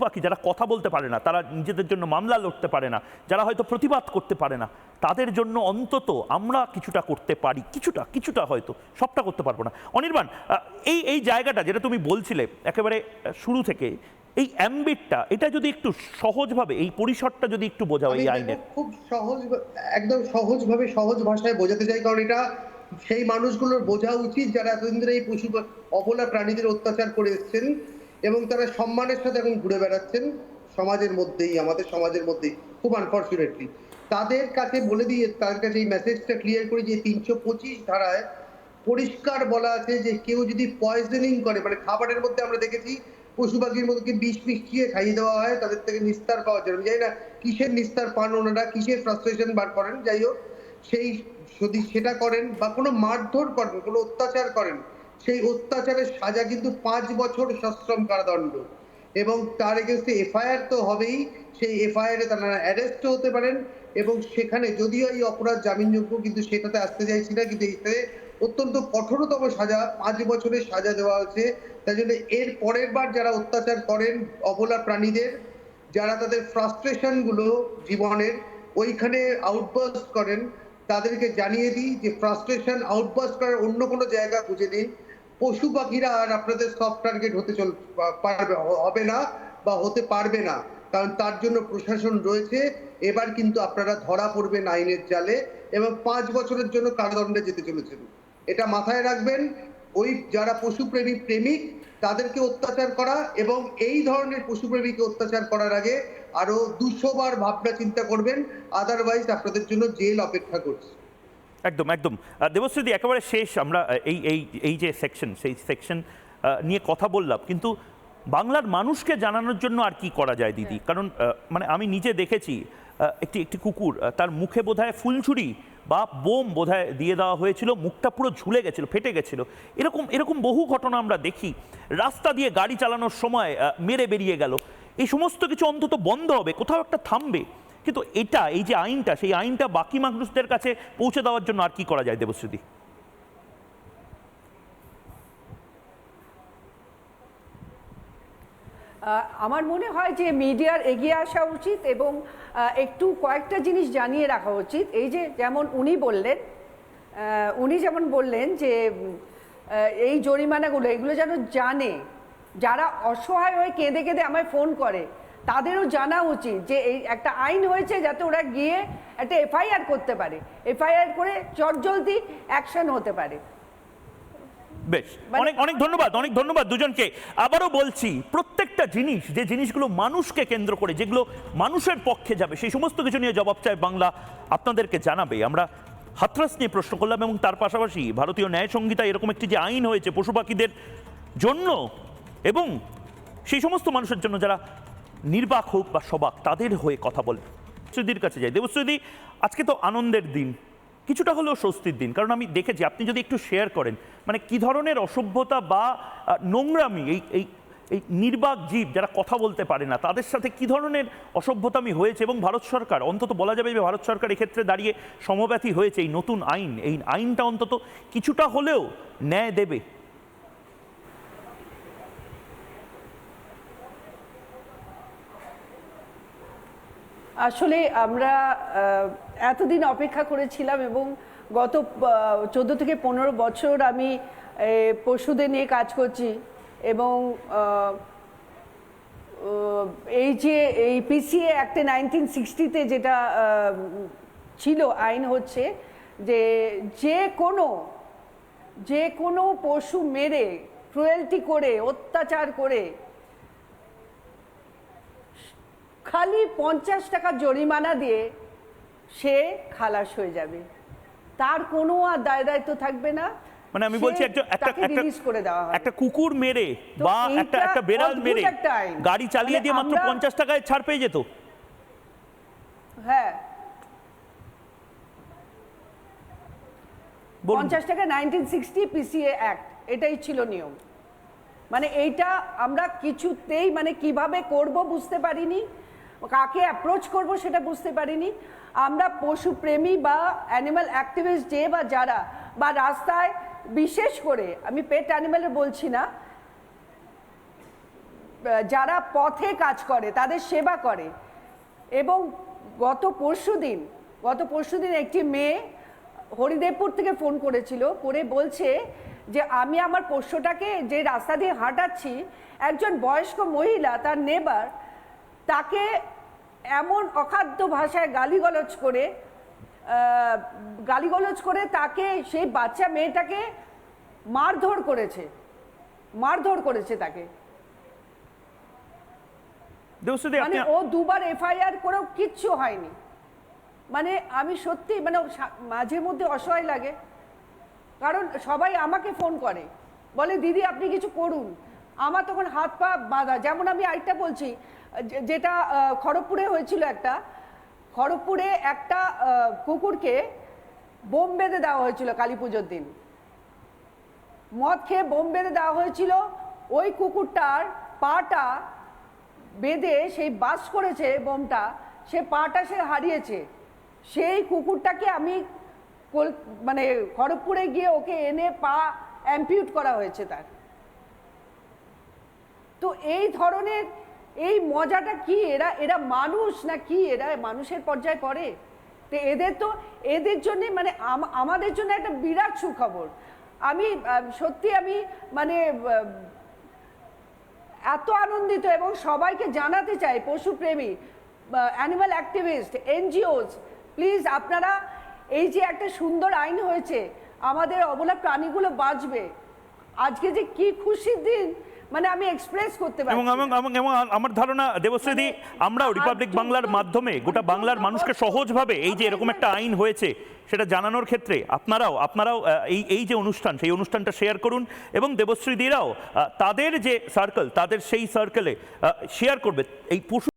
পাখি যারা কথা বলতে পারে না, তারা নিজেদের জন্য মামলা লড়তে পারে না, যারা হয়তো প্রতিবাদ করতে পারে না, তাদের জন্য অন্তত আমরা কিছুটা করতে পারি, কিছুটা হয়তো, সবটা করতে পারবো না। অনির্বাণ, এই জায়গাটা যেটা তুমি বলছিলে একেবারে শুরু থেকে, এই অ্যাম্বিটটা, এটা যদি একটু সহজভাবে, এই পরিসরটা যদি একটু বোঝাও এই আইনের। খুব সহজ, একদম সহজভাবে, সহজ ভাষায় বোঝাতে চাই, কারণ এটা সেই মানুষগুলোর বোঝা উচিত যারা এতদিন ধরে এই পশু অবলা প্রাণীদের অত্যাচার করে এসেছেন এবং তারা সম্মানের সাথে এখন ঘুরে বেড়াচ্ছেন সমাজের মধ্যেই, আমাদের সমাজের মধ্যেই, খুব আনফর্চুনেটলি। তাদের কাছে বলে দিয়ে, তাদের কাছে এই মেসেজটা ক্লিয়ার করি যে 325 ধারায় পরিষ্কার বলা আছে যে কেউ যদি পয়জনিং করে, মানে খাবারের মধ্যে আমরা দেখেছি পশু পাখির মধ্যে বিষ মিশিয়ে খাইয়ে দেওয়া হয় তাদের থেকে নিস্তার পাওয়ার জন্য। জানি না কিসের নিস্তার পান ওনারা, কিসের ফ্রাস্ট্রেশন বার করেন, যাই হোক, সেই যদি সেটা করেন বা কোনো মারধর করেন, কোনো অত্যাচার করেন, সেই অত্যাচারের সাজা কিন্তু 5 বছর সশ্রম কারাদণ্ড এবং তার এগেন্সটে এফআইআর তো হবেই। সেই এফআইআর এ তারা অ্যারেস্ট হতে পারেন এবং সেখানে যদিও এই অপরাধ জামিনযোগ্য, কিন্তু সেটাতে আসতে চাইছি না, কিন্তু এতে অত্যন্ত কঠোরতম সাজা, 5 বছরের সাজা দেওয়া হয়েছে। তাই জন্য এর পরের বার যারা অত্যাচার করেন অবলা প্রাণীদের, যারা তাদের ফ্রাস্ট্রেশন গুলো জীবনের ওইখানে আউটবার্স্ট করেন, তাদেরকে জানিয়ে দিই যে ফ্রাস্ট্রেশন আউটবার্স্ট করার অন্য কোনো জায়গা খুঁজে নিন। পশু পাখিরা আর আপনাদের সফট টার্গেট হতে হবে না বা হতে পারবে না, কারণ তার জন্য প্রশাসন রয়েছে। এবার কিন্তু আপনারা ধরা পড়বেন আইনের জালে এবং 5 বছরের জন্য কারাদণ্ডে যেতে চলেছেন, এটা মাথায় রাখবেন। ওই যারা পশুপ্রেমী প্রেমিক তাদেরকে অত্যাচার করা এবং এই ধরনের পশুপ্রেমীকে অত্যাচার করার আগে আরো 200 বার ভাবনা চিন্তা করবেন, আদারওয়াইজ আপনাদের জন্য জেল অপেক্ষা করছে। একদম একদম। দেবশ্রীদি, একেবারে শেষ, আমরা এই যে সেকশন, সেই সেকশন নিয়ে কথা বললাম, কিন্তু বাংলার মানুষকে জানানোর জন্য আর কি করা যায় দিদি? কারণ মানে আমি নিজে দেখেছি একটি কুকুর, তার মুখে বোধহয় ফুলঝুরি বা বোম বোধহয় দিয়ে দেওয়া হয়েছিল, মুখটা পুরো ঝুলে গেছিল, ফেটে গেছিল। এরকম বহু ঘটনা আমরা দেখি। রাস্তা দিয়ে গাড়ি চালানোর সময় মেরে বেরিয়ে গেল। এই সমস্ত কিছু অন্তত বন্ধ হবে, কোথাও একটা থামবে। কিন্তু এই যে আইনটা, সেই আইনটা বাকি মানুষদের কাছে পৌঁছে দেওয়ার জন্য আর কি করা যায় দেবশ্রীদি? আমার মনে হয় যে মিডিয়ার এগিয়ে আসা উচিত এবং একটু কয়েকটা জিনিস জানিয়ে রাখা উচিত। এই যে যেমন উনি যেমন বললেন যে এই জরিমানাগুলো, এগুলো যেন জানে, যারা অসহায় হয়ে কেঁদে কেঁদে আমায় ফোন করে তাদেরও জানা উচিত যে এই একটা আইন হয়েছে, যাতে ওরা গিয়ে একটা এফআইআর করতে পারে, এফআইআর করে চটজলদি অ্যাকশন হতে পারে। বেশ, অনেক ধন্যবাদ দুজনকে। আবারও বলছি, প্রত্যেকটা জিনিস, যে জিনিসগুলো মানুষকে কেন্দ্র করে, যেগুলো মানুষের পক্ষে যাবে, সেই সমস্ত কিছু নিয়ে জবাব চায় বাংলা আপনাদেরকে জানাবে। আমরা হাথরস নিয়ে প্রশ্ন করলাম এবং তার পাশাপাশি ভারতীয় ন্যায় সংহিতায় এরকম একটি যে আইন হয়েছে পশু পাখিদের জন্য এবং সেই সমস্ত মানুষের জন্য যারা নির্বাক হোক বা সবাক, তাদের হয়ে কথা বলে দেবশ্রীদির কাছে যাই। দেবশ্রীদি, আজকে তো আনন্দের দিন, কিছুটা হলেও স্বস্তির দিন, কারণ আমি দেখেছি, আপনি যদি একটু শেয়ার করেন, মানে কি ধরনের অসভ্যতা বা নোংরামি এই নির্বাক জীব যারা কথা বলতে পারে না তাদের সাথে কি ধরনের অসভ্যতামি হয়েছে, এবং ভারত সরকার, অন্তত বলা যাবে যে ভারত সরকার এক্ষেত্রে দাঁড়িয়ে সমব্যথী হয়েছে। এই নতুন আইন, এই আইনটা অন্তত কিছুটা হলেও ন্যায় দেবে। আসলে আমরা এতদিন অপেক্ষা করেছিলাম এবং গত 14 থেকে 15 বছর আমি পশুদের নিয়ে কাজ করছি এবং এই যে এই পিসিএ অ্যাক্টে 1960-তে যেটা ছিল আইন হচ্ছে যে যে কোনো পশু মেরে, ক্রুয়েলটি করে, অত্যাচার করে খালি 50 টাকা জরিমানা দিয়ে সে খালাস হয়ে যাবে, তার কোনো আর দায় দায়িত্ব থাকবে না। মানে আমি বলছি, একটা কুকুর মেরে বা একটা বেড়াল মেরে গাড়ি চালিয়ে দিয়ে মাত্র 50 টাকায় ছাড় পেয়ে যেত। হ্যাঁ, 50 টাকা 1960 পিসিএ অ্যাক্ট, এটাই ছিল নিয়ম। মানে এইটা আমরা কিছুতেই, মানে কিভাবে করব বুঝতে পারিনি, কাকে অ্যাপ্রোচ করব সেটা বুঝতে পারিনি। আমরা পশুপ্রেমী বা অ্যানিম্যাল অ্যাক্টিভিস্ট যে বা যারা, বা রাস্তায়, বিশেষ করে আমি পেট অ্যানিম্যালের বলছি না, যারা পথে কাজ করে তাদের সেবা করে। এবং গত পরশুদিন একটি মেয়ে হরিদেবপুর থেকে ফোন করেছিল, করে বলছে যে আমি আমার পোষ্যটাকে যে রাস্তা দিয়ে হাঁটাচ্ছি, একজন বয়স্ক মহিলা তার নেবার তাকে এমন অখাদ্য ভাষায় গালিগলজ করে তাকে, সেই বাচ্চা মেয়েটাকে মারধর করেছে তাকে। দেবশ্রীদি, মানে ও দুবার এফআইআর করেও কিচ্ছু হয়নি। মানে আমি সত্যি মানে মাঝে মধ্যে অসহায় লাগে, কারণ সবাই আমাকে ফোন করে, বলে দিদি আপনি কিছু করুন। আমার তখন হাত পা বাঁধা। যেমন আমি আরেকটা বলছি, যেটা খড়গপুরে হয়েছিল, খড়গপুরে একটা কুকুরকে বোম বেঁধে দেওয়া হয়েছিল কালী পুজোর দিন, মদ খেয়ে বোম বেঁধে দেওয়া হয়েছিল। ওই কুকুরটার পাটা বেঁধে সেই বাস করেছে বোমটা, সে পাটা সে হারিয়েছে। সেই কুকুরটাকে আমি মানে খড়গপুরে গিয়ে ওকে এনে পা অ্যাম্পিউট করা হয়েছে তার। তো এই ধরনের এই মজাটা কি, এরা মানুষ না কি, এরা মানুষের পর্যায়ে পড়ে? তো এদের জন্য মানে আমাদের জন্য একটা বিরাট সুখবর। আমি সত্যি মানে এত আনন্দিত, এবং সবাইকে জানাতে চাই, পশুপ্রেমী, অ্যানিমাল অ্যাক্টিভিস্ট, এনজিওস, প্লিজ আপনারা এই যে একটা সুন্দর আইন হয়েছে, আমাদের অবলা প্রাণীগুলো বাঁচবে, আজকে যে কি খুশির দিন মানে আমি এক্সপ্রেস করতে পারি। এবং আমার ধারণা দেবশ্রীদি, আমরাও রিপাবলিক বাংলার মাধ্যমে গোটা বাংলার মানুষকে সহজভাবে এই যে এরকম একটা আইন হয়েছে সেটা জানানোর ক্ষেত্রে আপনারাও এই যে অনুষ্ঠান, সেই অনুষ্ঠানটা শেয়ার করুন, এবং দেবশ্রীদিরাও তাদের যে সার্কেল, তাদের সেই সার্কেলে শেয়ার করবে এই পশু